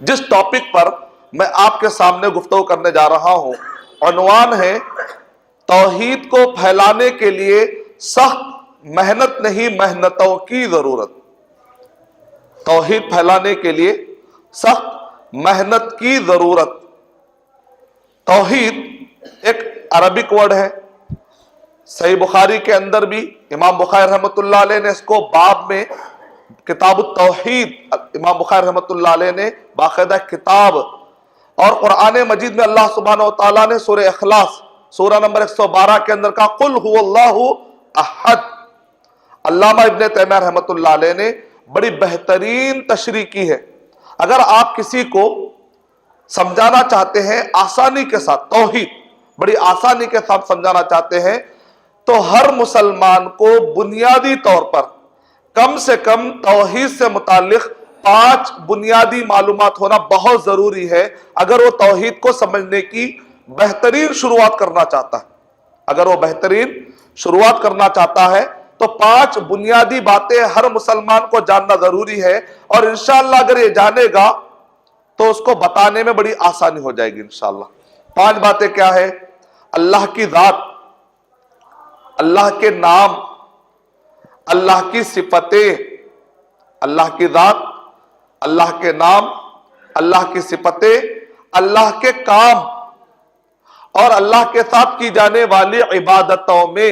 جس ٹاپک پر میں آپ کے سامنے گفتگو کرنے جا رہا ہوں، عنوان ہے توحید کو پھیلانے کے لیے سخت محنت نہیں، محنتوں کی ضرورت۔ توحید پھیلانے کے لیے سخت محنت کی ضرورت۔ توحید ایک عربک ورڈ ہے، صحیح بخاری کے اندر بھی امام بخاری رحمۃ اللہ علیہ نے اس کو باب میں کتاب التوحید، امام بخاری رحمۃ اللہ علیہ نے باقاعدہ کتاب، اور قرآن مجید میں اللہ سبحانہ و تعالیٰ نے سورہ اخلاص سورہ نمبر 112 کے اندر کہا قل هو اللہ احد۔ علامہ ابن تیمیہ رحمۃ اللہ علیہ نے بڑی بہترین تشریح کی ہے۔ اگر آپ کسی کو سمجھانا چاہتے ہیں آسانی کے ساتھ، توحید بڑی آسانی کے ساتھ سمجھانا چاہتے ہیں، تو ہر مسلمان کو بنیادی طور پر کم سے کم توحید سے متعلق 5 بنیادی معلومات ہونا بہت ضروری ہے، اگر وہ توحید کو سمجھنے کی بہترین شروعات کرنا چاہتا ہے۔ اگر وہ بہترین شروعات کرنا چاہتا ہے تو 5 بنیادی باتیں ہر مسلمان کو جاننا ضروری ہے، اور انشاءاللہ اگر یہ جانے گا تو اس کو بتانے میں بڑی آسانی ہو جائے گی انشاءاللہ۔ 5 باتیں کیا ہے؟ اللہ کی ذات، اللہ کے نام، اللہ کی صفتیں، اللہ کی ذات، اللہ کے نام، اللہ کی صفتیں، اللہ کے کام، اور اللہ کے ساتھ کی جانے والی عبادتوں میں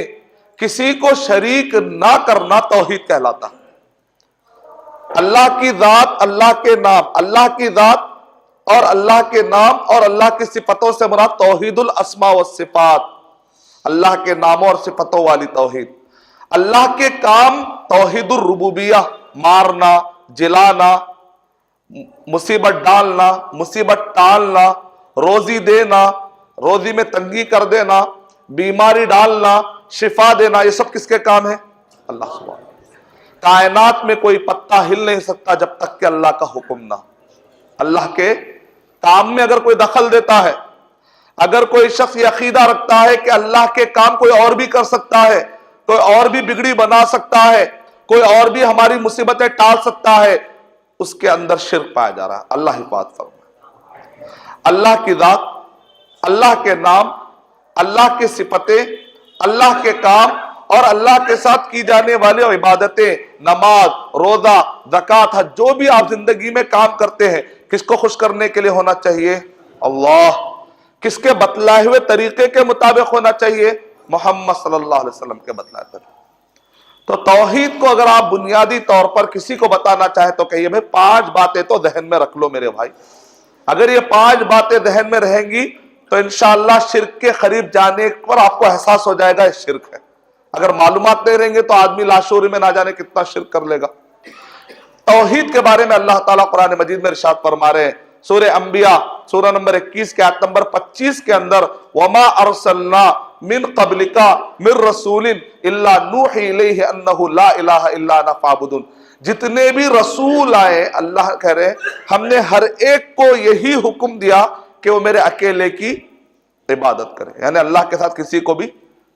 کسی کو شریک نہ کرنا توحید کہلاتا ہے۔ اللہ کی ذات، اللہ کے نام، اللہ کی ذات اور اللہ کے نام اور اللہ کی صفتوں سے مراد توحید الاسماء والصفات، اللہ کے ناموں اور صفتوں والی توحید۔ اللہ کے کام توحید الربوبیہ، مارنا، جلانا، مصیبت ڈالنا، مصیبت ٹالنا، روزی دینا، روزی میں تنگی کر دینا، بیماری ڈالنا، شفا دینا، یہ سب کس کے کام ہے؟ اللہ سبحانہ۔ کائنات میں کوئی پتا ہل نہیں سکتا جب تک کہ اللہ کا حکم نہ۔ اللہ کے کام میں اگر کوئی دخل دیتا ہے، اگر کوئی شخص یہ عقیدہ رکھتا ہے کہ اللہ کے کام کوئی اور بھی کر سکتا ہے، کوئی اور بھی بگڑی بنا سکتا ہے، کوئی اور بھی ہماری مصیبتیں ٹال سکتا ہے، اس کے اندر شرک پایا جا رہا ہے۔ اللہ حفاظت فرمائے۔ اللہ کی ذات، اللہ کے نام، اللہ کی صفتیں، اللہ کے کام اور اللہ کے ساتھ کی جانے والی عبادتیں، نماز، روزہ، زکوٰۃ، حج، جو بھی آپ زندگی میں کام کرتے ہیں، کس کو خوش کرنے کے لیے ہونا چاہیے؟ اللہ۔ کس کے بتلائے ہوئے طریقے کے مطابق ہونا چاہیے؟ محمد صلی اللہ علیہ وسلم کے بتلائے طریقے۔ تو توحید کو اگر آپ بنیادی طور پر کسی کو بتانا چاہیں تو کہیے بھائی 5 باتیں تو ذہن میں رکھ لو میرے بھائی۔ اگر یہ 5 باتیں ذہن میں رہیں گی تو انشاءاللہ شرک کے قریب جانے پر آپ کو احساس ہو جائے گا یہ شرک ہے۔ اگر معلومات نہیں رہیں گے تو آدمی لاشعوری میں نہ جانے کتنا شرک کر لے گا۔ توحید کے بارے میں اللہ تعالیٰ قرآن مجید میں ارشاد فرما رہے ہیں، سورہ انبیاء سورہ نمبر 21 کے آیت نمبر 25 کے اندر وَمَا أَرْسَلْنَا مِن قَبْلِكَ مِن رَسُولٍ إِلَّا نُوحِي إِلَيْهِ أَنَّهُ لَا إِلَهَ إِلَّا أَنَا فَاعْبُدُونِ۔ جتنے بھی رسول آئے اللہ کہہ رہے ہیں ہم نے ہر ایک کو یہی حکم دیا کہ وہ میرے اکیلے کی عبادت کرے، یعنی اللہ کے ساتھ کسی کو بھی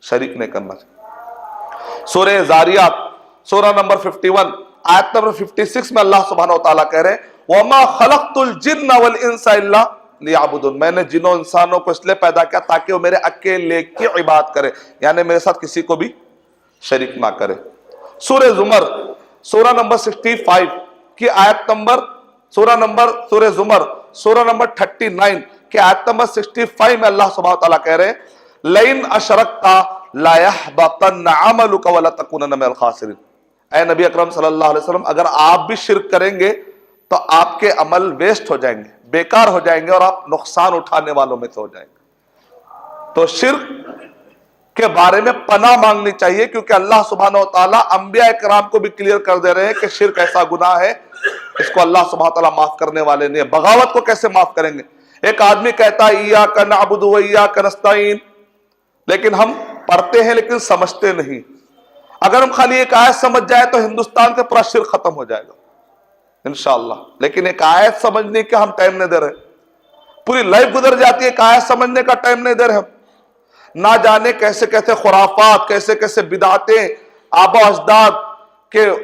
شریک نہیں کرنا چاہیے۔ سورہ زاریات سورہ نمبر 51 آیت نمبر 56 میں اللہ سبحانہ و تعالیٰ کہہ رہے ہیں وَمَا خَلَقْتُ الْجِنَّ وَالْإِنسَ إِلَّا لِيَعْبُدُونِ۔ میں نے جنوں انسانوں کو اس لیے پیدا کیا تاکہ وہ میرے اکیلے کی عبادت کرے، یعنی میرے ساتھ کسی کو بھی شریک نہ کرے۔ سورہ زمر سورہ نمبر 65 کی آیت نمبر سورہ زمر سورہ نمبر 39 کی آیت نمبر 65 میں اللہ سبحانہ و تعالیٰ کہہ رہے ہیں لَإِنْ أَشْرَكْتَ لَا يَحْبَطَنَّ عَمَلُكَ وَلَتَكُونَنَّ مِنَ الْخَاسِرِينَ۔ اے نبی اکرم صلی اللہ علیہ وسلم اگر آپ بھی شرک کریں گے تو آپ کے عمل ویسٹ ہو جائیں گے، بیکار ہو جائیں گے، اور آپ نقصان اٹھانے والوں میں سے ہو جائیں گے۔ تو شرک کے بارے میں پناہ مانگنی چاہیے، کیونکہ اللہ سبحانہ و تعالیٰ انبیاء کرام کو بھی کلیئر کر دے رہے ہیں کہ شرک ایسا گناہ ہے اس کو اللہ سبحانہ و تعالیٰ معاف کرنے والے نہیں ہے۔ بغاوت کو کیسے معاف کریں گے؟ ایک آدمی کہتا ہے ایاک نعبد و ایاک نستعین، لیکن ہم پڑھتے ہیں لیکن سمجھتے نہیں۔ اگر ہم خالی ایک آیت سمجھ جائے تو ہندوستان سے پورا شرک ختم ہو جائے گا انشاءاللہ، لیکن ایک آیت سمجھنے کا ہم ٹائم نہیں دے رہے، پوری لائف گزر جاتی ہے ایک آیت سمجھنے کا ٹائم نہیں دے رہے ہم۔ نہ جانے کیسے کیسے خرافات، کیسے کیسے بدعتیں، آبا اجداد کے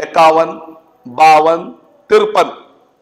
51, 52, 53,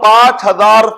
5000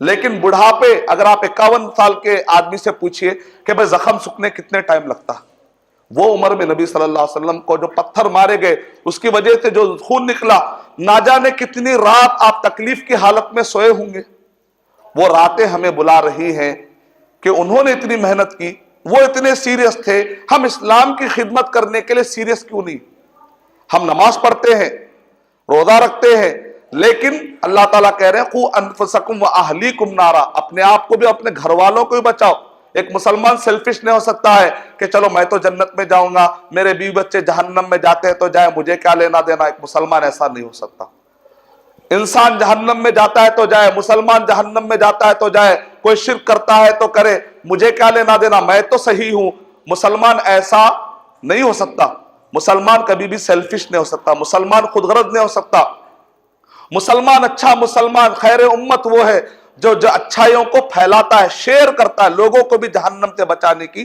لیکن بڑھاپے اگر آپ 51 سال کے آدمی سے پوچھئے کہ بھئی زخم سکنے کتنے ٹائم لگتا، وہ عمر میں نبی صلی اللہ علیہ وسلم کو جو پتھر مارے گئے اس کی وجہ سے جو خون نکلا، نہ جانے کتنی رات آپ تکلیف کی حالت میں سوئے ہوں گے۔ وہ راتیں ہمیں بلا رہی ہیں کہ انہوں نے اتنی محنت کی، وہ اتنے سیریس تھے، ہم اسلام کی خدمت کرنے کے لیے سیریس کیوں نہیں؟ ہم نماز پڑھتے ہیں، روزہ رکھتے ہیں، لیکن اللہ تعالیٰ کہہ رہے ہیں قُوْ أَنفُسَكُمْ وَأَهْلِيكُمْ نَارًا، اپنے آپ کو بھی اپنے گھر والوں کو بھی بچاؤ۔ ایک مسلمان سیلفش نہیں ہو سکتا ہے کہ چلو میں تو جنت میں جاؤں گا، میرے بیوی بچے جہنم میں جاتے ہیں تو جائیں، مجھے کیا لینا دینا۔ ایک مسلمان ایسا نہیں ہو سکتا۔ انسان جہنم میں جاتا ہے تو جائے، مسلمان جہنم میں جاتا ہے تو جائے، کوئی شرک کرتا ہے تو کرے، مجھے کیا لینا دینا، میں تو صحیح ہوں۔ مسلمان ایسا نہیں ہو سکتا۔ مسلمان کبھی بھی سیلفش نہیں ہو سکتا، مسلمان خود غرض نہیں ہو سکتا۔ مسلمان اچھا مسلمان خیر امت وہ ہے جو اچھائیوں کو پھیلاتا ہے، شیئر کرتا ہے، لوگوں کو بھی جہنم سے بچانے کی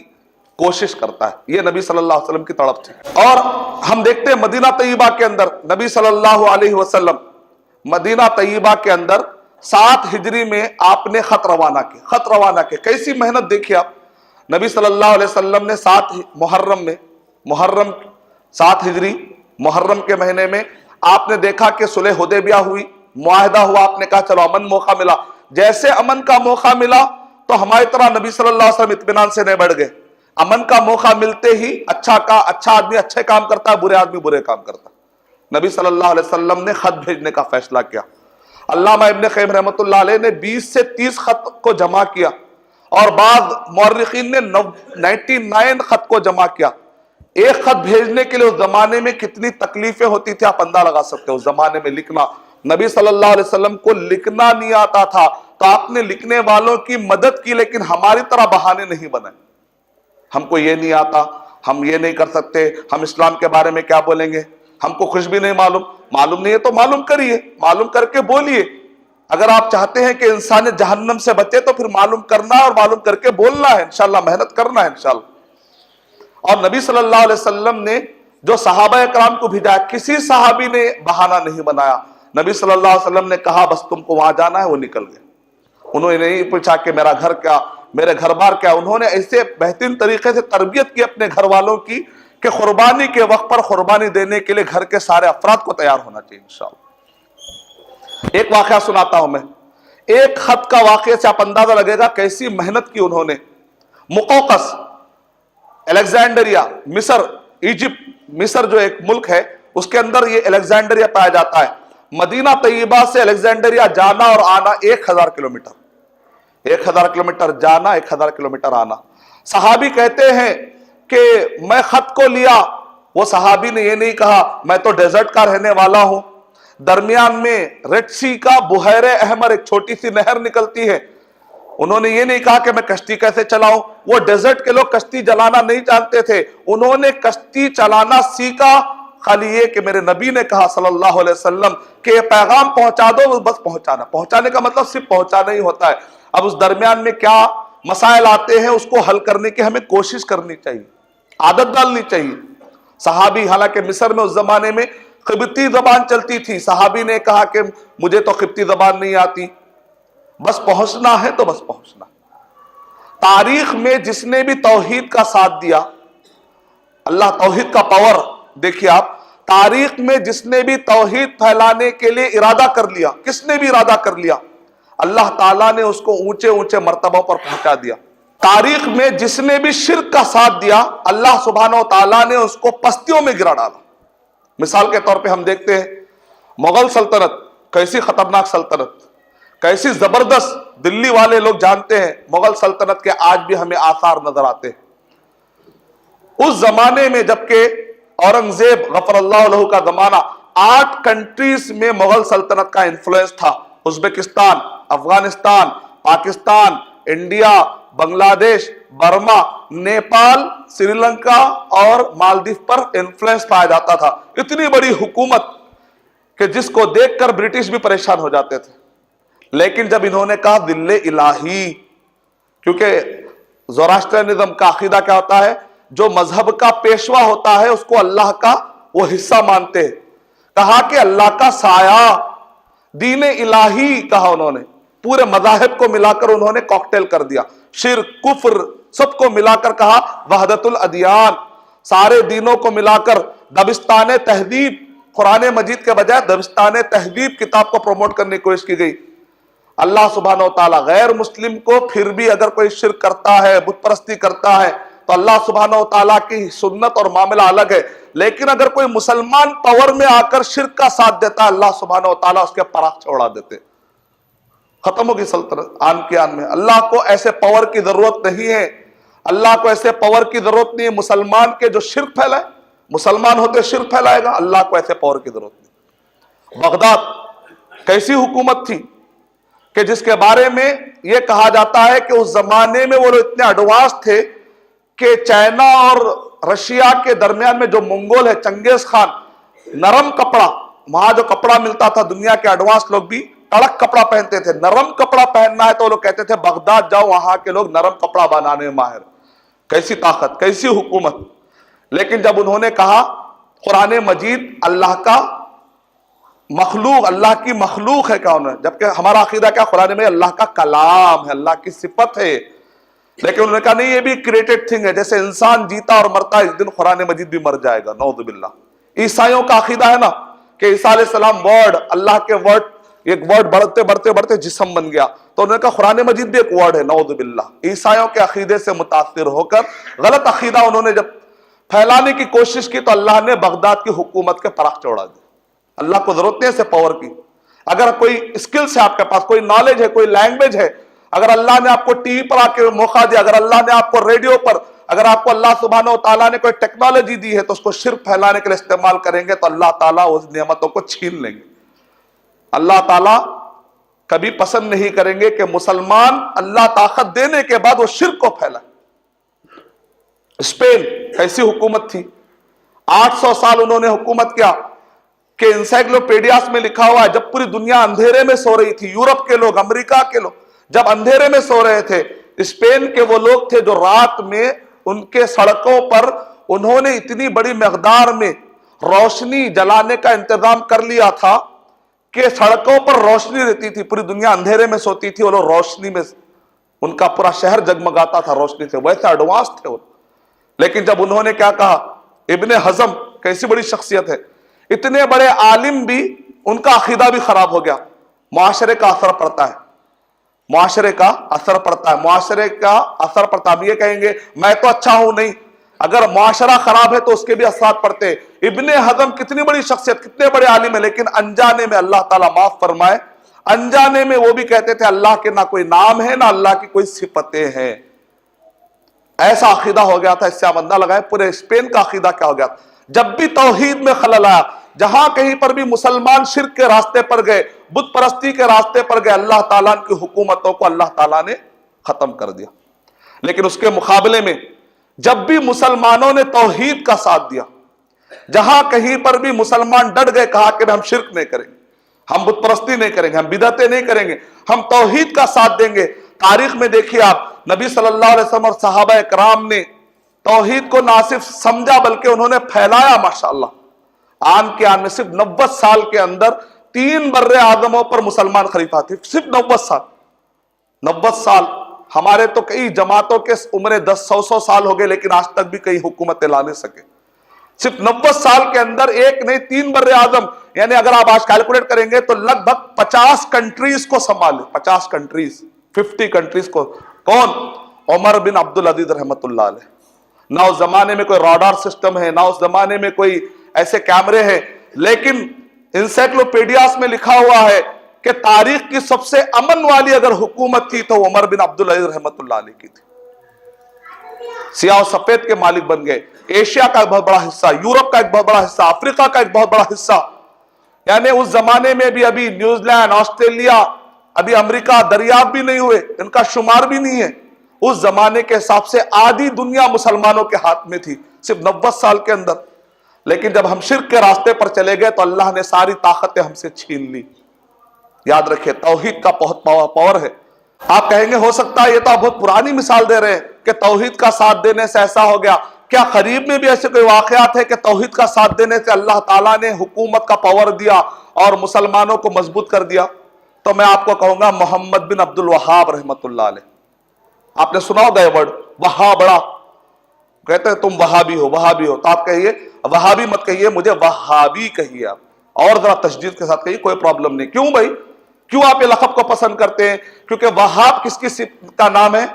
کوشش کرتا ہے۔ یہ نبی صلی اللہ علیہ وسلم کی تڑپ تھی۔ اور ہم دیکھتے ہیں مدینہ طیبہ کے اندر نبی صلی اللہ علیہ وسلم مدینہ طیبہ کے اندر 7 ہجری میں آپ نے خط روانہ کی۔ خط روانہ کے کیسی محنت دیکھیے آپ۔ نبی صلی اللہ علیہ وسلم نے 7 محرم 7 ہجری محرم کے مہینے میں آپ نے دیکھا کہ صلح حدیبیہ ہوئی، معاہدہ ہوا، آپ نے کہا چلو امن موقع ملا۔ جیسے امن کا موقع ملا تو ہماری طرح نبی صلی اللہ علیہ وسلم اطمینان سے نہیں بیٹھ گئے۔ امن کا موقع ملتے ہی اچھا آدمی اچھے کام کرتا ہے، برے آدمی برے کام کرتا ہے۔ نبی صلی اللہ علیہ وسلم نے خط بھیجنے کا فیصلہ کیا۔ علامہ ابن قیم رحمۃ اللہ علیہ نے 20 سے 30 خط کو جمع کیا، اور بعض مورخین نے 99 خط کو جمع کیا۔ ایک خط بھیجنے کے لیے اس زمانے میں کتنی تکلیفیں ہوتی تھی آپ اندازہ لگا سکتے ہو۔ اس زمانے میں لکھنا، نبی صلی اللہ علیہ وسلم کو لکھنا نہیں آتا تھا، تو آپ نے لکھنے والوں کی مدد کی، لیکن ہماری طرح بہانے نہیں بنائے۔ ہم کو یہ نہیں آتا، ہم یہ نہیں کر سکتے، ہم اسلام کے بارے میں کیا بولیں گے، ہم کو کچھ بھی نہیں معلوم نہیں ہے تو معلوم کریے، معلوم کر کے بولیے۔ اگر آپ چاہتے ہیں کہ انسان جہنم سے بچے تو پھر معلوم کرنا اور معلوم کر کے بولنا ہے، انشاءاللہ محنت کرنا ہے انشاءاللہ۔ اور نبی صلی اللہ علیہ وسلم نے جو صحابہ کرام کو بھیجا، کسی صحابی نے بہانہ نہیں بنایا۔ نبی صلی اللہ علیہ وسلم نے کہا بس تم کو وہاں جانا ہے، وہ نکل گئے۔ انہوں نے نہیں پوچھا کہ میرا گھر کیا، میرے گھر بار کیا۔ انہوں نے ایسے بہترین طریقے سے تربیت کی اپنے گھر والوں کی کہ قربانی کے وقت پر قربانی دینے کے لیے گھر کے سارے افراد کو تیار ہونا چاہیے انشاءاللہ۔ ایک واقعہ سناتا ہوں میں، ایک خط کا واقعہ سے آپ اندازہ لگے گا کیسی محنت کی انہوں نے۔ مقوقس، الیگزینڈریا، مصر، ایجپٹ، مصر جو ایک ملک ہے اس کے اندر یہ الیگزینڈریا پایا جاتا ہے۔ مدینہ طیبہ سے الیگزینڈریا جانا اور آنا 1000 کلومیٹر، 1000 کلومیٹر جانا، 1000 کلومیٹر آنا۔ صحابی کہتے ہیں کہ میں خط کو لیا، وہ صحابی نے یہ نہیں کہا میں تو ڈیزرٹ کا رہنے والا ہوں، درمیان میں ریڈ سی کا بحیر احمر ایک چھوٹی سی نہر نکلتی ہے۔ انہوں نے یہ نہیں کہا کہ میں کشتی کیسے چلاؤں، وہ ڈیزرٹ کے لوگ کشتی چلانا نہیں جانتے تھے، انہوں نے کشتی چلانا سیکھا خالی یہ کہ میرے نبی نے کہا صلی اللہ علیہ وسلم کہ یہ پیغام پہنچا دو، بس پہنچانے کا مطلب صرف پہنچانا ہی ہوتا ہے۔ اب اس درمیان میں کیا مسائل آتے ہیں اس کو حل کرنے کی ہمیں کوشش کرنی چاہیے، عادت ڈالنی چاہیے۔ صحابی، حالانکہ مصر میں اس زمانے میں قبطی زبان چلتی تھی، صحابی نے کہا کہ مجھے تو قبطی زبان نہیں آتی، بس پہنچنا ہے تو بس پہنچنا۔ تاریخ میں جس نے بھی توحید کا ساتھ دیا، اللہ توحید کا پاور دیکھیے آپ، تاریخ میں جس نے بھی توحید پھیلانے کے لیے ارادہ کر لیا، کس نے بھی ارادہ کر لیا، اللہ تعالیٰ نے اس کو اونچے اونچے مرتبوں پر پہنچا دیا۔ تاریخ میں جس نے بھی شرک کا ساتھ دیا، اللہ سبحانہ و تعالیٰ نے اس کو پستیوں میں گرا ڈالا۔ مثال کے طور پہ ہم دیکھتے ہیں مغل سلطنت، کیسی خطرناک سلطنت، کیسی زبردست، دلی والے لوگ جانتے ہیں مغل سلطنت کے آج بھی ہمیں آثار نظر آتے ہیں۔ اس زمانے میں جبکہ اورنگزیب غفر اللہ عنہ کا زمانہ، 8 کنٹریز میں مغل سلطنت کا انفلوئنس تھا، ازبکستان، افغانستان، پاکستان، انڈیا، بنگلہ دیش، برما، نیپال، سری لنکا اور مالدیو پر انفلوئنس پایا جاتا تھا۔ اتنی بڑی حکومت کہ جس کو دیکھ کر برٹش بھی پریشان ہو جاتے تھے۔ لیکن جب انہوں نے کہا دل الہی، کیونکہ زوراسٹرنزم کا عقیدہ کیا ہوتا ہے، جو مذہب کا پیشوا ہوتا ہے اس کو اللہ کا وہ حصہ مانتے ہیں، کہا کہ اللہ کا سایہ، دین الہی کہا انہوں نے، پورے مذاہب کو ملا کر انہوں نے کاکٹیل کر دیا، شرک کفر سب کو ملا کر کہا وحدت الادیان، سارے دینوں کو ملا کر دبستان تہذیب، قرآن مجید کے بجائے دبستان تہذیب کتاب کو پروموٹ کرنے کی کوشش کی گئی۔ اللہ سبحانہ و تعالیٰ غیر مسلم کو پھر بھی اگر کوئی شرک کرتا ہے، بت پرستی کرتا ہے، تو اللہ سبحانہ و تعالیٰ کی سنت اور معاملہ الگ ہے، لیکن اگر کوئی مسلمان پاور میں آ کر شرک کا ساتھ دیتا ہے، اللہ سبحانہ و تعالیٰ اس کے پراخ چھوڑا دیتے، ختم ہوگی سلطنت آن کے آن میں۔ اللہ کو ایسے پاور کی ضرورت نہیں ہے، اللہ کو ایسے پاور کی ضرورت نہیں ہے مسلمان کے جو شرک پھیلائے، مسلمان ہوتے شرک پھیلائے گا، اللہ کو ایسے پاور کی ضرورت نہیں۔ بغداد کیسی حکومت تھی کہ جس کے بارے میں یہ کہا جاتا ہے کہ اس زمانے میں وہ لوگ اتنے ایڈوانس تھے کہ چائنا اور رشیا کے درمیان میں جو منگول ہے چنگیز خان، نرم کپڑا، وہاں جو کپڑا ملتا تھا، دنیا کے ایڈوانس لوگ بھی کڑک کپڑا پہنتے تھے، نرم کپڑا پہننا ہے تو وہ لوگ کہتے تھے بغداد جاؤ، وہاں کے لوگ نرم کپڑا بنانے میں ماہر۔ کیسی طاقت، کیسی حکومت! لیکن جب انہوں نے کہا قرآن مجید اللہ کا مخلوق، اللہ کی مخلوق ہے، کیا انہوں نے، جبکہ ہمارا عقیدہ کیا قرآن میں اللہ کا کلام ہے، اللہ کی صفت ہے، لیکن انہوں نے کہا نہیں یہ بھی کریٹڈ تھنگ ہے، جیسے انسان جیتا اور مرتا اس دن قرآن مجید بھی مر جائے گا، نعوذ باللہ۔ عیسائیوں کا عقیدہ ہے نا کہ عیسیٰ علیہ السلام ورڈ، اللہ کے ورڈ، ایک ورڈ بڑھتے بڑھتے بڑھتے جسم بن گیا، تو انہوں نے کہا قرآن مجید بھی ایک ورڈ ہے، نعوذ باللہ۔ عیسائیوں کے عقیدے سے متاثر ہو کر غلط عقیدہ انہوں نے جب پھیلانے کی کوشش کی تو اللہ نے بغداد کی حکومت کے پراخ چوڑا دیا۔ اللہ کو ضرورت نہیں ہے اسے پاور کی، اگر کوئی اسکلس ہے آپ کے پاس، کوئی نالج ہے، کوئی لینگویج ہے، اگر اللہ نے آپ کو ٹی وی پر آ کے موقع دیا، اگر اللہ نے آپ کو ریڈیو پر، اگر آپ کو اللہ سبحانہ و تعالیٰ نے کوئی ٹیکنالوجی دی ہے تو اس کو شرک پھیلانے کے لیے استعمال کریں گے تو اللہ تعالیٰ اس نعمتوں کو چھین لیں گے۔ اللہ تعالیٰ کبھی پسند نہیں کریں گے کہ مسلمان اللہ طاقت دینے کے بعد وہ شرک کو پھیلائے۔ اسپین کیسی حکومت تھی، 800 سال انہوں نے حکومت کیا کہ انسائکلوپیڈیاز میں لکھا ہوا ہے جب پوری دنیا اندھیرے میں سو رہی تھی، یورپ کے لوگ، امریکہ کے لوگ جب اندھیرے میں سو رہے تھے، اسپین کے وہ لوگ تھے جو رات میں ان کے سڑکوں پر انہوں نے اتنی بڑی مقدار میں روشنی جلانے کا انتظام کر لیا تھا کہ سڑکوں پر روشنی رہتی تھی، پوری دنیا اندھیرے میں سوتی تھی، وہ لوگ روشنی میں، ان کا پورا شہر جگمگاتا تھا روشنی سے، ویسے ایڈوانس تھے وہ۔ لیکن جب انہوں نے کیا کہا، ابن حزم کیسی بڑی شخصیت ہے، اتنے بڑے عالم بھی ان کا عقیدہ بھی خراب ہو گیا، معاشرے کا اثر پڑتا ہے، معاشرے کا اثر پڑتا ہے، معاشرے کا اثر پڑتا ہے۔ ہم یہ کہیں گے میں تو اچھا ہوں، نہیں، اگر معاشرہ خراب ہے تو اس کے بھی اثرات پڑتے ہیں۔ ابن حزم کتنی بڑی شخصیت، کتنے بڑے عالم ہیں، لیکن انجانے میں اللہ تعالیٰ معاف فرمائے، انجانے میں وہ بھی کہتے تھے اللہ کے نہ کوئی نام ہے نہ اللہ کی کوئی صفتیں ہیں۔ ایسا عقیدہ ہو گیا تھا، اس سے آپ اندازہ لگائیں پورے اسپین کا عقیدہ کیا ہو گیا تھا۔ جب بھی توحید میں خلل آیا، جہاں کہیں پر بھی مسلمان شرک کے راستے پر گئے، بت پرستی کے راستے پر گئے، اللہ تعالیٰ کی حکومتوں کو اللہ تعالیٰ نے ختم کر دیا۔ لیکن اس کے مقابلے میں جب بھی مسلمانوں نے توحید کا ساتھ دیا، جہاں کہیں پر بھی مسلمان ڈٹ گئے، کہا کہ ہم شرک نہیں کریں گے، ہم بت پرستی نہیں کریں گے، ہم بدعتیں نہیں کریں گے، ہم توحید کا ساتھ دیں گے۔ تاریخ میں دیکھیے آپ، نبی صلی اللہ علیہ وسلم اور صحابہ اکرام نے توحید کو نہ صرف سمجھا بلکہ انہوں نے پھیلایا، ماشاءاللہ۔ آن کے آن میں صرف 90 سال کے اندر 3 بر اعظموں پر مسلمان خلیفہ تھے، صرف 90 سال۔ 90 سال، ہمارے تو کئی جماعتوں کے عمریں 100 سال ہو گئے لیکن آج تک بھی کئی حکومتیں لا نہیں سکے۔ صرف 90 سال کے اندر ایک نہیں 3 بر اعظم، یعنی اگر آپ آج کیلکولیٹ کریں گے تو لگ بھگ 50 کنٹریز کو سنبھالے، 50 کنٹریز، 50 کنٹریز کو۔ کون؟ عمر بن عبدالعزیز رحمت اللہ علیہ۔ نہ اس زمانے میں کوئی راڈار سسٹم ہے، نہ اس زمانے میں کوئی ایسے کیمرے ہیں، لیکن انسائکلوپیڈیاز میں لکھا ہوا ہے کہ تاریخ کی سب سے امن والی اگر حکومت تھی تو عمر بن عبدالعزیز رحمت اللہ علیہ کی تھی۔ سیاہ و سفید کے مالک بن گئے، ایشیا کا ایک بہت بڑا حصہ، یورپ کا ایک بہت بڑا حصہ، افریقہ کا ایک بہت بڑا حصہ، یعنی اس زمانے میں بھی ابھی نیوزی لینڈ، آسٹریلیا، ابھی امریکہ دریافت بھی نہیں ہوئے، ان کا شمار بھی نہیں ہے۔ اس زمانے کے حساب سے آدھی دنیا مسلمانوں کے ہاتھ میں تھی، صرف 90 سال کے اندر۔ لیکن جب ہم شرک کے راستے پر چلے گئے تو اللہ نے ساری طاقتیں ہم سے چھین لی۔ یاد رکھیں توحید کا بہت پاور ہے۔ آپ کہیں گے ہو سکتا ہے یہ تو آپ بہت پرانی مثال دے رہے ہیں کہ توحید کا ساتھ دینے سے ایسا ہو گیا، کیا قریب میں بھی ایسے کوئی واقعات ہے کہ توحید کا ساتھ دینے سے اللہ تعالیٰ نے حکومت کا پاور دیا اور مسلمانوں کو مضبوط کر دیا؟ تو میں آپ کو کہوں گا محمد بن عبد الوہاب رحمۃ اللہ علیہ. آپ نے سنا ہوگا یہ ورڈ وہابڑا, کہتے ہیں تم وہابی ہو وہابی ہو, تو آپ کہیے وہابی مت کہیے, مجھے وہابی کہیے آپ, اور ذرا تشدید کے ساتھ کہیے, کوئی پرابلم نہیں. کیوں بھائی, کیوں آپ یہ لقب کو پسند کرتے ہیں؟ کیونکہ وہاب کس کی کا نام ہے؟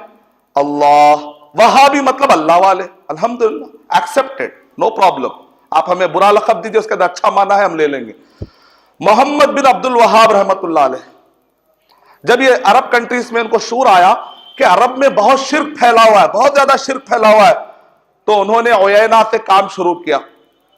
اللہ. وہابی مطلب اللہ والے. الحمدللہ, ایکسپٹڈ, نو پرابلم. آپ ہمیں برا لقب دیجئے, اس کے اندر اچھا معنی ہے, ہم لے لیں گے. محمد بن عبد الوہاب رحمۃ اللہ علیہ, جب یہ عرب کنٹریز میں ان کو شعور آیا کہ عرب میں بہت شرک پھیلا ہوا ہے, بہت زیادہ شرک پھیلا ہوا ہے, تو انہوں نے عیینہ سے کام شروع کیا.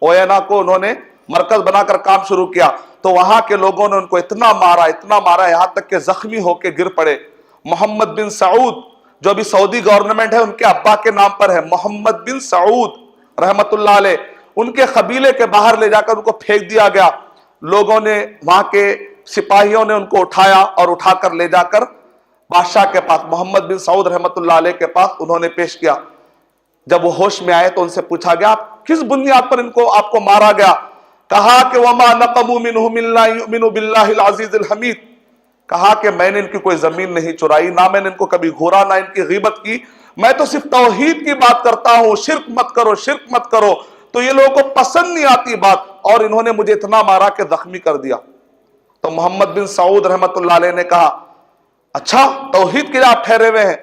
عیینہ کو انہوں نے مرکز بنا کر کام شروع کیا. تو وہاں کے لوگوں نے ان کو اتنا مارا, یہاں تک کہ زخمی ہو کے گر پڑے. محمد بن سعود, جو ابھی سعودی گورنمنٹ ہے, ان کے ابا کے نام پر ہے, محمد بن سعود رحمت اللہ علیہ, ان کے قبیلے کے باہر لے جا کر ان کو پھینک دیا گیا. لوگوں نے, وہاں کے سپاہیوں نے ان کو اٹھایا اور اٹھا کر لے جا کر بادشاہ کے پاس, محمد بن سعود رحمت اللہ علیہ کے پاس انہوں نے پیش کیا. جب وہ ہوش میں آئے تو ان سے پوچھا گیا آپ کس بنیاد پر آپ کو مارا گیا؟ کہا کہ وَمَا نَقَمُوا مِنْهُمْ إِلَّا يُؤْمِنُوا بِاللَّهِ الْعَزِيزِ الْحَمِيدِ. کہا کہ میں نے ان کی کوئی زمین نہیں چرائی, نہ میں نے ان کو کبھی گھورا, نہ ان کی غیبت کی, میں تو صرف توحید کی بات کرتا ہوں, شرک مت کرو, شرک مت کرو. تو یہ لوگوں کو پسند نہیں آتی بات, اور انہوں نے مجھے اتنا مارا کہ زخمی کر دیا. تو محمد بن سعود رحمت اللہ علیہ نے کہا اچھا توحید کے لیے آپ ٹھہرے ہوئے ہیں,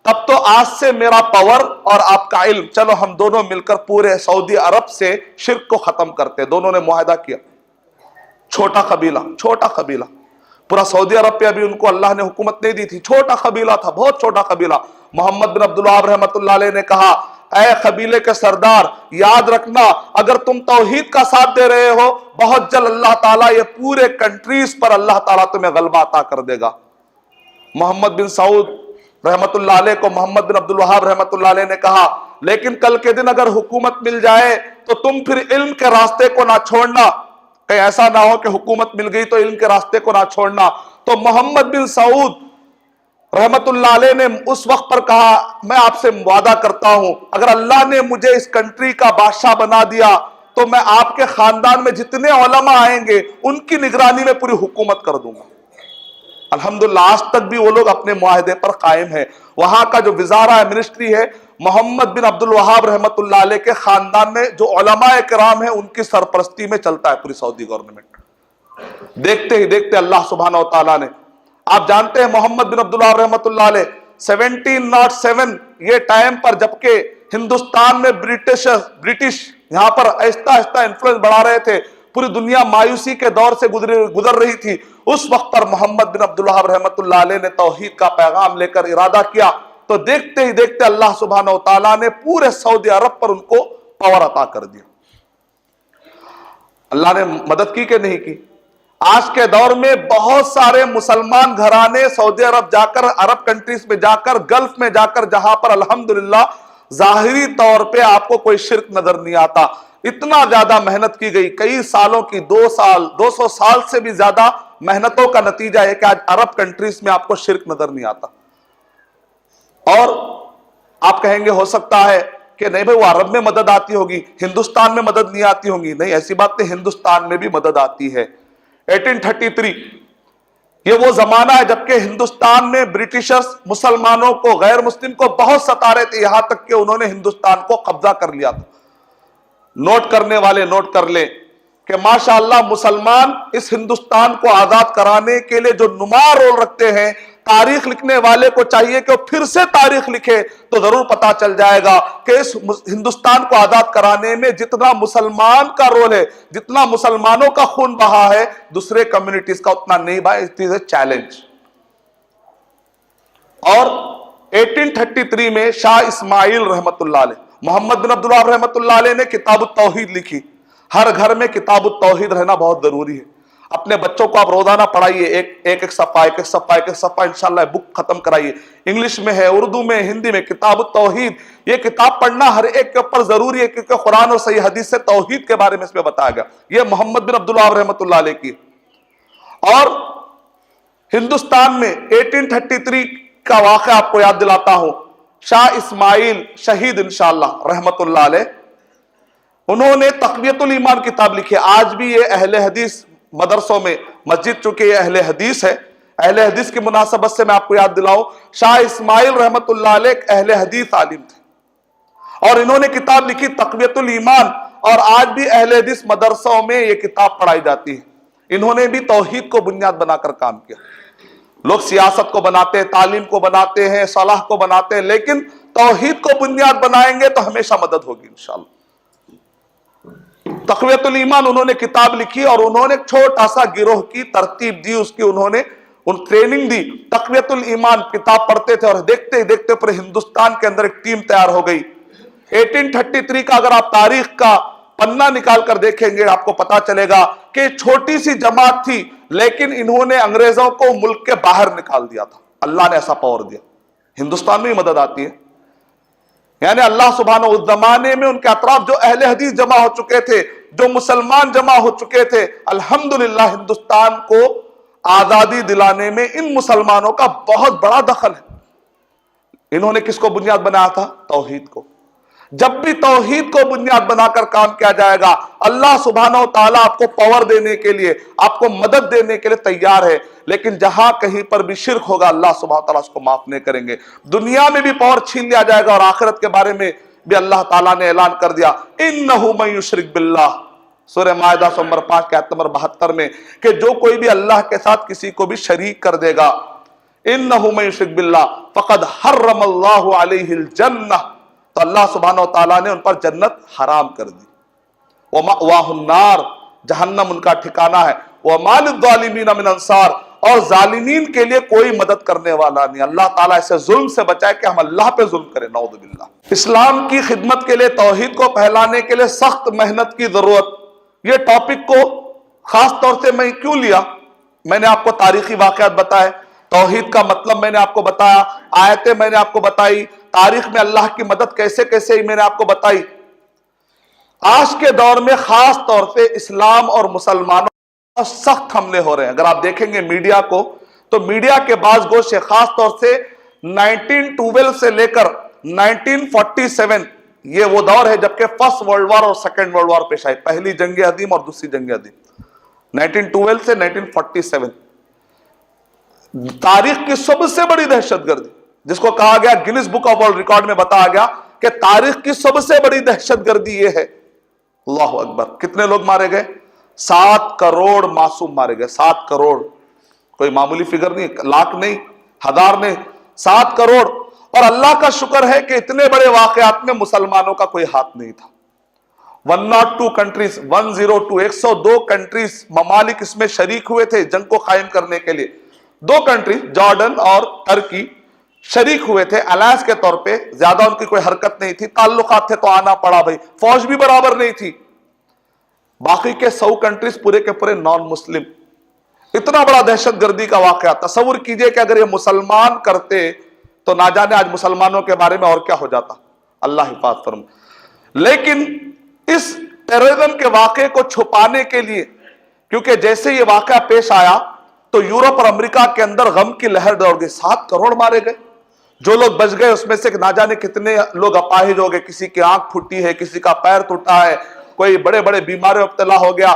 تب تو آج سے میرا پاور اور آپ کا علم, چلو ہم دونوں مل کر پورے سعودی عرب سے شرک کو ختم کرتے. دونوں نے معاہدہ کیا. چھوٹا قبیلہ, پورا سعودی عرب پہ ابھی ان کو اللہ نے حکومت نہیں دی تھی, چھوٹا قبیلہ تھا, بہت چھوٹا قبیلہ. محمد بن عبد الوہاب رحمت اللہ علیہ نے کہا اے قبیلے کے سردار, یاد رکھنا اگر تم توحید کا ساتھ دے رہے ہو, بہت جلد اللہ تعالیٰ یہ پورے کنٹریز پر اللہ تعالیٰ تمہیں غلبہ عطا کر دے گا. محمد بن سعود رحمت اللہ علیہ کو محمد بن عبد الوہاب رحمت اللہ علیہ نے کہا لیکن کل کے دن اگر حکومت مل جائے تو تم پھر علم کے راستے کو نہ چھوڑنا, کہیں ایسا نہ ہو کہ حکومت مل گئی تو علم کے راستے کو نہ چھوڑنا. تو محمد بن سعود رحمت اللہ علیہ نے اس وقت پر کہا میں آپ سے وعدہ کرتا ہوں اگر اللہ نے مجھے اس کنٹری کا بادشاہ بنا دیا تو میں آپ کے خاندان میں جتنے علماء آئیں گے ان کی نگرانی میں پوری حکومت کر دوں گا. الحمدللہ آج تک بھی وہ لوگ اپنے معاہدے پر قائم ہیں. وہاں کا جو وزارہ منسٹری ہے, محمد بن عبد الوہاب رحمت اللہ علیہ کے خاندان میں جو علماء کرام ہیں ان کی سرپرستی میں چلتا ہے پوری سعودی گورنمنٹ. دیکھتے ہی دیکھتے اللہ سبحانہ و تعالیٰ نے, آپ جانتے ہیں محمد بن عبد الوہاب رحمت اللہ علیہ 1707 یہ ٹائم پر جبکہ ہندوستان میں برٹش یہاں پر آہستہ آہستہ انفلوئنس بڑھا رہے تھے, پوری دنیا مایوسی کے دور سے گزر رہی تھی, اس وقت پر محمد بن عبد الوہاب رحمت اللہ علیہ نے توحید کا پیغام لے کر ارادہ کیا تو دیکھتے ہی دیکھتے اللہ سبحانہ و تعالیٰ نے پورے سعودی عرب پر ان کو پاور عطا کر دیا. اللہ نے مدد کی کہ نہیں کی؟ آج کے دور میں بہت سارے مسلمان گھرانے سعودی عرب جا کر, عرب کنٹریز میں جا کر, گلف میں جا کر, جہاں پر الحمدللہ ظاہری طور پہ آپ کو کوئی شرک نظر نہیں آتا, اتنا زیادہ محنت کی گئی, کئی سالوں کی, 200 سال سے بھی زیادہ محنتوں کا نتیجہ ہے کہ آج عرب کنٹریز میں آپ کو شرک نظر نہیں آتا. اور آپ کہیں گے ہو سکتا ہے کہ نہیں بھائی وہ عرب میں مدد آتی ہوگی, ہندوستان میں مدد نہیں آتی ہوگی. نہیں, ایسی بات نہیں, ہندوستان میں بھی مدد آتی ہے. 1833 یہ وہ زمانہ ہے جبکہ ہندوستان میں برٹشرز مسلمانوں کو, غیر مسلم کو بہت ستا رہے تھے, یہاں تک کہ انہوں نے ہندوستان کو قبضہ کر لیا تھا. نوٹ کرنے والے نوٹ کر لیں کہ ماشاءاللہ مسلمان اس ہندوستان کو آزاد کرانے کے لیے جو نمایاں رول رکھتے ہیں, تاریخ لکھنے والے کو چاہیے کہ وہ پھر سے تاریخ لکھے تو ضرور پتا چل جائے گا کہ اس ہندوستان کو آزاد کرانے میں جتنا مسلمان کا رول ہے, جتنا مسلمانوں کا خون بہا ہے, دوسرے کمیونٹیز کا اتنا نہیں بہا. It is a challenge. اور 1833 میں شاہ اسماعیل رحمت اللہ علیہ, محمد بن عبد الوہاب رحمت اللہ علیہ نے کتاب التوحید لکھی. ہر گھر میں کتاب التوحید رہنا بہت ضروری ہے. اپنے بچوں کو آپ روزانہ پڑھائیے, ایک صفحہ انشاءاللہ بک ختم کرائیے. انگلش میں ہے, اردو میں, ہندی میں, کتاب التوحید. یہ کتاب پڑھنا ہر ایک کے اوپر ضروری ہے کیونکہ قرآن اور صحیح حدیث سے توحید کے بارے میں اس میں بتایا گیا. یہ محمد بن عبد الوہاب رحمت اللہ علیہ کی. اور ہندوستان میں 1833 کا واقعہ آپ کو یاد دلاتا ہوں. شاہ اسماعیل شہید انشاءاللہ رحمت اللہ علیہ, انہوں نے تقویت الایمان کتاب لکھی. آج بھی یہ اہل حدیث مدرسوں میں, مسجد چونکہ یہ اہل حدیث ہے, اہل حدیث کی مناسبت سے میں آپ کو یاد دلاؤں، شاہ اسماعیل رحمت اللہ علیہ ایک اہل حدیث عالم تھے، اور انہوں نے کتاب لکھی تقویت الایمان، اور آج بھی اہل حدیث مدرسوں میں یہ کتاب پڑھائی جاتی ہے۔ انہوں نے بھی توحید کو بنیاد بنا کر کام کیا۔ لوگ سیاست کو بناتے ہیں، تعلیم کو بناتے ہیں، صلاح کو بناتے ہیں، لیکن توحید کو بنیاد بنائیں گے تو ہمیشہ مدد ہوگی انشاءاللہ۔ تقویت الایمان انہوں نے کتاب لکھی، اور انہوں نے ایک چھوٹا سا گروہ کی ترتیب دی، اس کی انہوں نے ٹریننگ دی۔ تقویت الایمان کتاب پڑھتے تھے، اور دیکھتے ہی دیکھتے پورے ہندوستان کے اندر ایک ٹیم تیار ہو گئی۔ 1833 کا اگر آپ تاریخ کا پنہ نکال کر دیکھیں گے، آپ کو پتا چلے گا کہ چھوٹی سی جماعت تھی، لیکن انہوں نے انگریزوں کو ملک کے باہر نکال دیا تھا۔ اللہ نے ایسا پاور دیا۔ ہندوستان میں ہی مدد آتی ہے، یعنی اللہ سبحانہ، اس زمانے میں ان کے اطراف جو اہل حدیث جمع ہو چکے تھے، جو مسلمان جمع ہو چکے تھے، الحمدللہ ہندوستان کو آزادی دلانے میں ان مسلمانوں کا بہت بڑا دخل ہے۔ انہوں نے کس کو بنیاد بنایا تھا؟ توحید کو۔ جب بھی توحید کو بنیاد بنا کر کام کیا جائے گا، اللہ سبحانہ و تعالیٰ آپ کو پاور دینے کے لیے، آپ کو مدد دینے کے لیے تیار ہے۔ لیکن جہاں کہیں پر بھی شرک ہوگا، اللہ سبحانہ و تعالیٰ اس کو معاف نہیں کریں گے۔ دنیا میں بھی پاور چھین لیا جائے گا، اور آخرت کے بارے میں بھی اللہ تعالیٰ نے اعلان کر دیا، اِنَّهُ مَن يُشْرِكْ بِاللَّهِ، سورہ مائدہ نمبر 5 کے آیت نمبر 72 میں، کہ جو کوئی بھی اللہ کے ساتھ کسی کو بھی شریک کر دے گا، اِنَّهُ مَن يُشْرِكْ بِاللَّهِ فَقَدْ حَرَّمَ اللَّهُ عَلَيْهِ الْجَنَّةَ، تو اللہ سبحانہ و تعالیٰ نے ان پر جنت حرام کر دی۔ وَمَأْوَاهُ النَّارُ، جہنم ان کا ٹھکانہ ہے۔ وَمَا لِلظَّالِمِينَ مِنْ أَنصَارٍ، اور ظالمین کے لیے کوئی مدد کرنے والا نہیں۔ اللہ تعالیٰ اسے ظلم سے بچائے کہ ہم اللہ پہ ظلم کریں، نعوذ باللہ۔ اسلام کی خدمت کے لیے، توحید کو پھیلانے کے لیے سخت محنت کی ضرورت۔ یہ ٹاپک کو خاص طور سے میں کیوں لیا؟ میں نے آپ کو تاریخی واقعات بتائے، توحید کا مطلب میں نے آپ کو بتایا، آیتیں میں نے آپ کو بتائی، تاریخ میں اللہ کی مدد کیسے کیسے میں نے آپ کو بتائی۔ آج کے دور میں خاص طور سے اسلام اور مسلمانوں پر سخت حملے ہو رہے ہیں۔ اگر آپ دیکھیں گے میڈیا کو، تو میڈیا کے بعض گوشے، خاص طور سے 1912 سے لے کر 1947، یہ وہ دور ہے جبکہ فرسٹ ورلڈ وار اور سیکنڈ ورلڈ وار پیش آئی، پہلی جنگ عظیم اور دوسری جنگ عظیم، 1912 سے 1947، تاریخ کی سب سے بڑی دہشت گردی، جس کو کہا گیا grains book of world record میں بتایا گیا کہ تاریخ کی سب سے بڑی دہشت گردی یہ ہے۔ اللہ اکبر، کتنے لوگ مارے گئے؟ 7 کروڑ معصوم مارے گئے۔ 7 کروڑ کوئی معمولی فگر نہیں، لاکھ نہیں، ہزار نہیں، 7 کروڑ۔ اور اللہ کا شکر ہے کہ اتنے بڑے واقعات میں مسلمانوں کا کوئی ہاتھ نہیں تھا۔ 102 کنٹریز، 102 102 کنٹریز، ممالک اس میں شریک ہوئے تھے جنگ کو قائم کرنے کے لیے۔ 2 کنٹریز جارڈن اور ترکی شریک ہوئے تھے الائنس کے طور پہ، زیادہ ان کی کوئی حرکت نہیں تھی، تعلقات تھے تو آنا پڑا بھائی، فوج بھی برابر نہیں تھی۔ باقی کے 100 کنٹریز پورے کے پورے نان مسلم۔ اتنا بڑا دہشت گردی کا واقعہ، تصور کیجئے کہ اگر یہ مسلمان کرتے تو نہ جانے آج مسلمانوں کے بارے میں اور کیا ہو جاتا، اللہ حفاظ فرمائے۔ لیکن اس ٹیررزم کے واقعے کو چھپانے کے لیے، کیونکہ جیسے یہ واقعہ پیش آیا تو یورپ اور امریکہ کے اندر غم کی لہر دوڑ گئی، 7 کروڑ مارے گئے۔ جو لوگ بچ گئے اس میں سے نہ جانے کتنے لوگ اپاہج ہو گئے، کسی کی آنکھ پھٹی ہے، کسی کا پیر ٹوٹا ہے، کوئی بڑے بڑے بیماریوں مبتلا ہو گیا،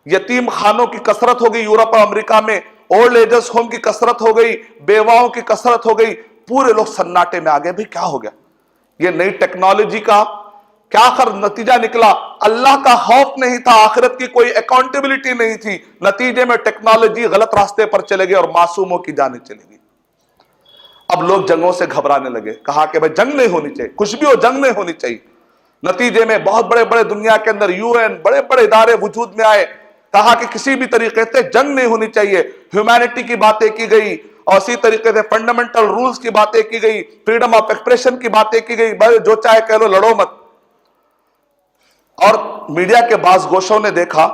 یتیم خانوں کی کثرت ہو گئی یورپ اور امریکہ میں، اولڈ ایجز ہوم کی کثرت ہو گئی، بیواؤں کی کثرت ہو گئی، پورے لوگ سناٹے میں آ گئے۔ بھئی کیا ہو گیا؟ یہ نئی ٹیکنالوجی کا کیا آخر نتیجہ نکلا؟ اللہ کا خوف نہیں تھا، آخرت کی کوئی اکاؤنٹیبلٹی نہیں تھی، نتیجے میں ٹیکنالوجی غلط راستے پر چلے گئی اور معصوموں کی جانیں چلی گئی۔ اب لوگ جنگوں سے گھبرانے لگے، کہا کہ بھئی جنگ نہیں ہونی چاہیے، کچھ بھی ہو جنگ نہیں ہونی چاہیے۔ نتیجے میں بہت بڑے بڑے دنیا کے اندر UN، بڑے بڑے ادارے وجود میں آئے، کہا کہ کسی بھی طریقے سے جنگ نہیں ہونی چاہیے، ہیومینٹی کی باتیں کی گئی، اور اسی طریقے سے فنڈامنٹل رولز کی باتیں کی گئی، فریڈم آف ایکسپریشن کی باتیں کی گئی، جو چاہے کہہ لو، لڑو مت۔ اور میڈیا کے بعض گوشوں نے دیکھا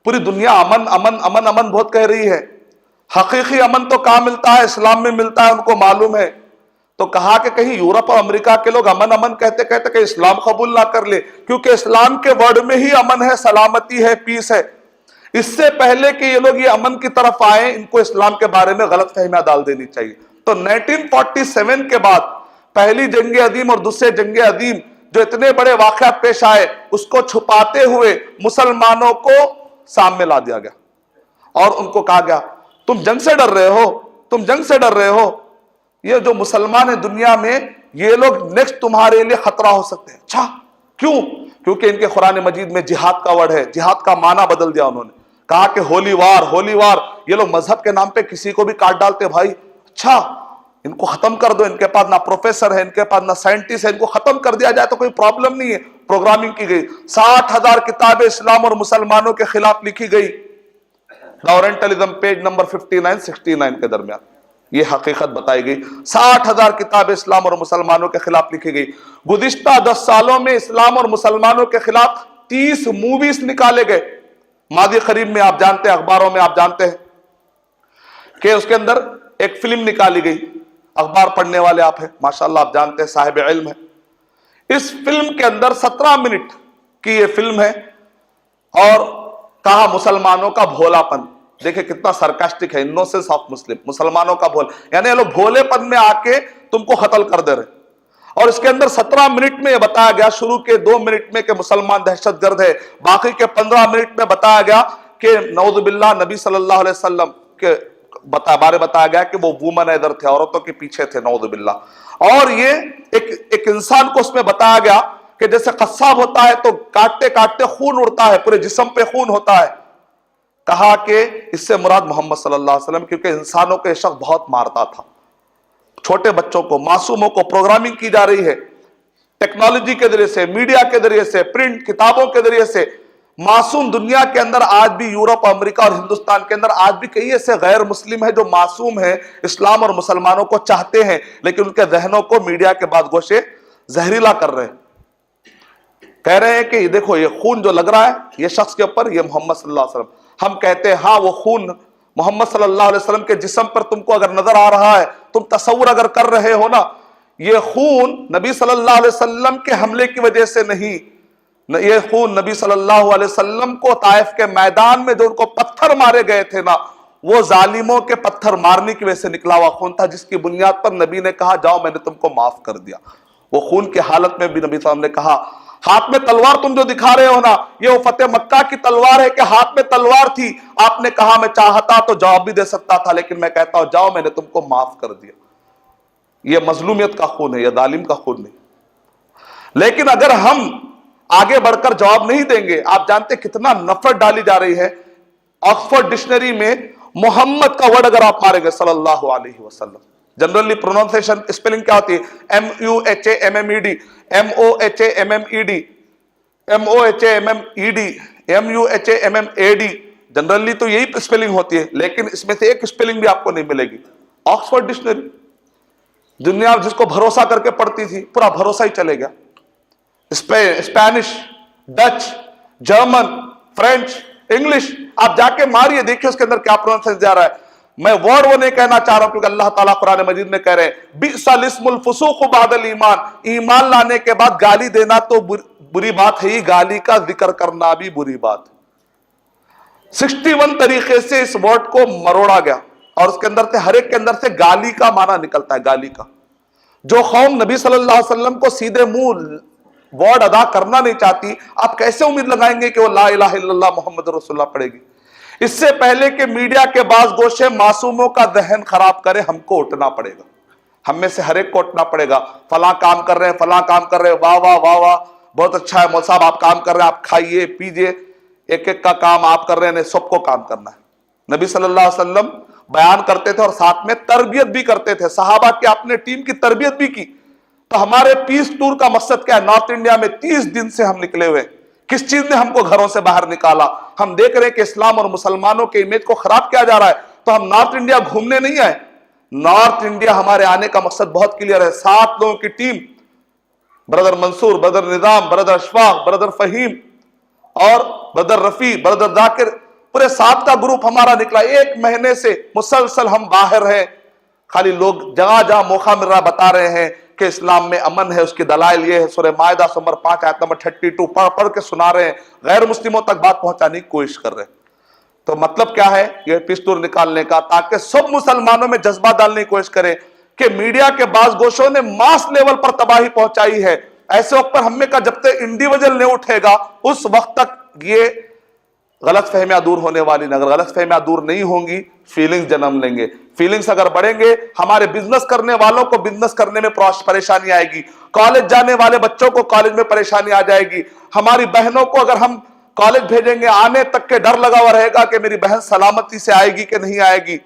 پوری دنیا امن امن امن امن بہت کہہ رہی ہے، حقیقی امن تو کہاں ملتا ہے؟ اسلام میں ملتا ہے، ان کو معلوم ہے۔ تو کہا کہ کہیں یورپ اور امریکہ کے لوگ امن امن کہتے کہتے کہ اسلام قبول نہ کر لے، کیونکہ اسلام کے ورڈ میں ہی امن ہے، سلامتی ہے، پیس ہے۔ اس سے پہلے کہ یہ لوگ یہ امن کی طرف آئیں، ان کو اسلام کے بارے میں غلط فہمیاں ڈال دینی چاہیے۔ تو 1947 کے بعد پہلی جنگ عظیم اور دوسرے جنگ عظیم جو اتنے بڑے واقعات پیش آئے، اس کو چھپاتے ہوئے مسلمانوں کو سامنے لا دیا گیا، اور ان کو کہا گیا تم جنگ سے ڈر رہے ہو، تم جنگ سے ڈر رہے ہو. یہ جو مسلمان ہیں دنیا میں، یہ لوگ نیکسٹ تمہارے لیے خطرہ ہو سکتے ہیں. اچھا کیوں؟ کیونکہ ان کے قرآن مجید میں جہاد کا ورڈ ہے. جہاد کا معنی بدل دیا انہوں نے، کہا کہ ہولی وار، ہولی وار. یہ لوگ مذہب کے نام پہ کسی کو بھی کاٹ ڈالتے بھائی. اچھا ان کو ختم کر دو، ان کے پاس نہ پروفیسر ہے، ان کے پاس نہ سائنٹسٹ ہے، ان کو ختم کر دیا جائے تو کوئی پرابلم نہیں ہے. پروگرامنگ کی گئی، 60,000 کتابیں اسلام اور مسلمانوں کے خلاف لکھی گئی. دا اورینٹلزم پیج نمبر 59-69 کے درمیان یہ حقیقت بتائی گئی. 60,000 کتابیں اسلام اور مسلمانوں کے خلاف لکھی گئی. گزشتہ 10 سالوں میں اسلام اور مسلمانوں کے خلاف 30 موویز نکالے گئے. ماضی قریب میں آپ جانتے ہیں، اخباروں میں آپ جانتے ہیں کہ اس کے اندر ایک فلم نکالی گئی. اخبار پڑھنے والے آپ ہیں ماشاءاللہ، آپ جانتے ہیں، صاحب علم ہے. اس فلم کے اندر 17 منٹ کی یہ فلم ہے اور کہا مسلمانوں کا بھولا پن. دیکھیں کتنا سرکاسٹک ہے، انوسنس آف مسلم، مسلمانوں کا بھول، یعنی یہ لوگ بھولے پن میں آ کے تم کو قتل کر دے رہے. اور اس کے اندر 17 منٹ میں یہ بتایا گیا، شروع کے 2 منٹ میں کہ مسلمان دہشت گرد ہے، باقی کے 15 منٹ میں بتایا گیا کہ نعوذ باللہ نبی صلی اللہ علیہ وسلم کے بارے بتایا گیا کہ وہ وومن ادھر تھے، عورتوں کے پیچھے تھے، نعوذ باللہ. اور یہ ایک انسان کو اس میں بتایا گیا کہ جیسے قصاب ہوتا ہے تو کاٹتے کاٹتے خون اڑتا ہے، پورے جسم پہ خون ہوتا ہے. کہا کہ اس سے مراد محمد صلی اللہ علیہ وسلم، کیونکہ انسانوں کو یہ شخص بہت مارتا تھا. چھوٹے بچوں کو، معصوموں کو پروگرامنگ کی جا رہی ہے ٹیکنالوجی کے ذریعے سے، میڈیا کے ذریعے سے، پرنٹ کتابوں کے ذریعے سے. معصوم دنیا کے اندر آج بھی، یورپ، امریکہ اور ہندوستان کے اندر آج بھی کئی ایسے غیر مسلم ہیں جو معصوم ہیں، اسلام اور مسلمانوں کو چاہتے ہیں، لیکن ان کے ذہنوں کو میڈیا کے بعد گوشے زہریلا کر رہے ہیں. کہہ رہے ہیں کہ یہ دیکھو یہ خون جو لگ رہا ہے یہ شخص کے اوپر، یہ محمد صلی اللہ علیہ وسلم. ہم کہتے ہیں ہاں وہ خون محمد صلی اللہ علیہ وسلم کے جسم پر تم کو اگر نظر آ رہا ہے، تم تصور اگر کر رہے ہو نا، یہ خون نبی صلی اللہ علیہ وسلم کے حملے کی وجہ سے نہیں، یہ خون نبی صلی اللہ علیہ وسلم کو طائف کے میدان میں جو ان کو پتھر مارے گئے تھے نا، وہ ظالموں کے پتھر مارنے کی وجہ سے نکلا ہوا خون تھا، جس کی بنیاد پر نبی نے کہا جاؤ میں نے تم کو معاف کر دیا. وہ خون کی حالت میں بھی نبی صلی اللہ علیہ وسلم نے کہا ہاتھ میں تلوار تم جو دکھا رہے ہو نا، یہ وہ فتح مکہ کی تلوار ہے کہ ہاتھ میں تلوار تھی. آپ نے کہا میں چاہتا تو جواب بھی دے سکتا تھا، لیکن میں کہتا ہوں جاؤ میں نے تم کو معاف کر دیا. یہ مظلومیت کا خون ہے، یہ ظالم کا خون نہیں. لیکن اگر ہم آگے بڑھ کر جواب نہیں دیں گے، آپ جانتے کتنا نفرت ڈالی جا رہی ہے. آکسفورڈ ڈکشنری میں محمد کا ورڈ اگر آپ ماریں گے صلی اللہ علیہ وسلم، جنرلی پروننسیشن اسپیلنگ کیا ہوتی ہے؟ MUHAMMED، MOHAMMED، MOHAMMED، MUHAMMAD. Generally تو یہی اسپیلنگ ہوتی ہے، لیکن اس میں سے ایک اسپیلنگ بھی آپ کو نہیں ملے گی. آکسفورڈ ڈکشنری، دنیا جس کو بھروسہ کر کے پڑھتی تھی پورا بھروسہ ہی چلے گیا. Spanish, Dutch, German, French, English, آپ جا کے ماریے دیکھیں اس کے اندر کیا پروننسیشن جا رہا ہے. میں ورڈ وہ نہیں کہنا چاہ رہا ہوں کیونکہ اللہ تعالیٰ قرآن مجید میں کہہ رہے ہیں بئس الاسم الفسوق بعد الایمان، ایمان لانے کے بعد گالی دینا تو بری بات ہے ہی، گالی کا ذکر کرنا بھی بری بات. 61 طریقے سے اس ورڈ کو مروڑا گیا اور اس کے اندر سے ہر ایک کے اندر سے گالی کا معنی نکلتا ہے، گالی کا. جو قوم نبی صلی اللہ علیہ وسلم کو سیدھے منہ ورڈ ادا کرنا نہیں چاہتی، آپ کیسے امید لگائیں گے کہ وہ لا الہ الا اللہ محمد رسول اللہ پڑھے گی؟ اس سے پہلے کہ میڈیا کے بعض گوشے معصوموں کا ذہن خراب کرے، ہم کو اٹھنا پڑے گا. ہم میں سے ہر ایک کو اٹھنا پڑے گا. فلاں کام کر رہے ہیں، فلاں کام کر رہے ہیں، واہ واہ واہ واہ، بہت اچھا ہے مول صاحب آپ کام کر رہے ہیں، آپ کھائیے پیجئے، ایک ایک کا کام آپ کر رہے ہیں، سب کو کام کرنا ہے. نبی صلی اللہ علیہ وسلم بیان کرتے تھے اور ساتھ میں تربیت بھی کرتے تھے. صحابہ کی اپنے ٹیم کی تربیت بھی کی. تو ہمارے پیس ٹور کا مقصد کیا ہے؟ نارتھ انڈیا میں 30 دن سے ہم نکلے ہوئے. کس چیز نے ہم کو گھروں سے باہر نکالا؟ ہم دیکھ رہے ہیں کہ اسلام اور مسلمانوں کے امیج کو خراب کیا جا رہا ہے. تو ہم نارتھ انڈیا گھومنے نہیں آئے. نارتھ انڈیا ہمارے آنے کا مقصد بہت کلیئر ہے. 7 لوگوں کی ٹیم، برادر منصور، برادر نظام، برادر اشفاق، برادر فہیم اور برادر رفیع، برادر ذاکر، پورے 7 کا گروپ ہمارا نکلا. 1 مہینے سے مسلسل ہم باہر ہیں. خالی لوگ جگہ جہاں موقع مل رہا بتا رہے ہیں کہ اسلام میں امن ہے، اس کی دلائل یہ ہے. سورہ مائدہ نمبر 5 آیت نمبر 32 پڑھ کے سنا رہے ہیں. غیر مسلموں تک بات پہنچانے کی کوشش کر رہے ہیں. تو مطلب کیا ہے یہ پستور نکالنے کا؟ تاکہ سب مسلمانوں میں جذبہ ڈالنے کی کوشش کریں کہ میڈیا کے بعض گوشوں نے ماس لیول پر تباہی پہنچائی ہے. ایسے وقت پر ہم میں کا جب تک انڈیویجل نہیں اٹھے گا اس وقت تک یہ غلط فہمیاں دور ہونے والی نہیں. اگر غلط فہمیاں دور نہیں ہوں گی فیلنگز جنم لیں گے. فیلنگز اگر بڑھیں گے ہمارے بزنس کرنے والوں کو بزنس کرنے میں پریشانی آئے گی, کالج جانے والے بچوں کو کالج میں پریشانی آ جائے گی, ہماری بہنوں کو اگر ہم کالج بھیجیں گے آنے تک کے ڈر لگا ہوا رہے گا کہ میری بہن سلامتی سے آئے گی کہ نہیں آئے گی.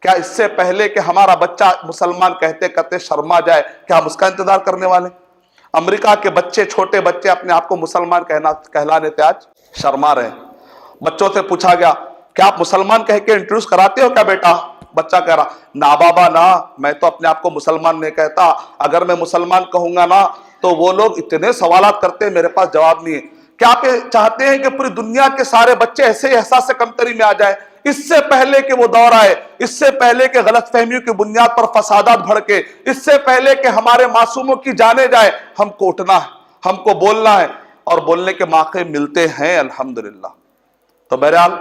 کیا اس سے پہلے کہ ہمارا بچہ مسلمان کہتے کہتے شرما جائے کیا ہم اس کا انتظار کرنے والے؟ امریکہ کے بچے, چھوٹے بچے اپنے آپ کو مسلمان کہلانے تھے, آج شرما رہے ہیں. بچوں سے پوچھا گیا کیا آپ مسلمان کہہ کے انٹروڈیوس کراتے ہو کیا بیٹا؟ بچہ کہہ رہا نا بابا نا, میں تو اپنے آپ کو مسلمان نہیں کہتا, اگر میں مسلمان کہوں گا نا تو وہ لوگ اتنے سوالات کرتے ہیں میرے پاس جواب نہیں ہے. کیا آپ چاہتے ہیں کہ پوری دنیا کے سارے بچے ایسے احساس کمتری میں آ جائیں؟ اس سے پہلے کہ وہ دور آئے, اس سے پہلے کہ غلط فہمیوں کی بنیاد پر فسادات بھڑکے, اس سے پہلے کہ ہمارے معصوموں کی جانے جائے, ہم کو اٹھنا ہے, ہم کو بولنا ہے, اور بولنے کے موقع ملتے ہیں الحمدللہ. تو بہرحال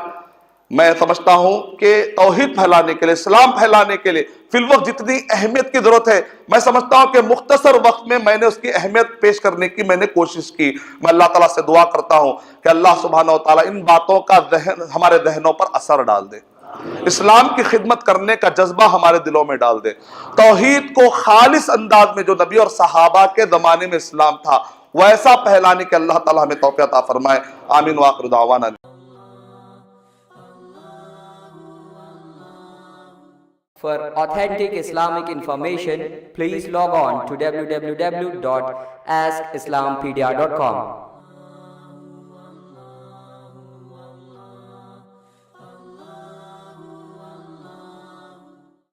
میں سمجھتا ہوں کہ توحید پھیلانے کے لیے, اسلام پھیلانے کے لیے فی الوقت جتنی اہمیت کی ضرورت ہے, میں سمجھتا ہوں کہ مختصر وقت میں نے اس کی اہمیت پیش کرنے کی میں نے کوشش کی. میں اللہ تعالیٰ سے دعا کرتا ہوں کہ اللہ سبحانہ و تعالیٰ ان باتوں کا ہمارے ذہنوں پر اثر ڈال دے, اسلام کی خدمت کرنے کا جذبہ ہمارے دلوں میں ڈال دے, توحید کو خالص انداز میں جو نبی اور صحابہ کے زمانے میں اسلام تھا ویسا پھیلانے کے اللہ تعالیٰ ہمیں توفیق عطا فرمائے. آمین وآخر دعوانا. For authentic Islamic information, please log on to www.askislampedia.com.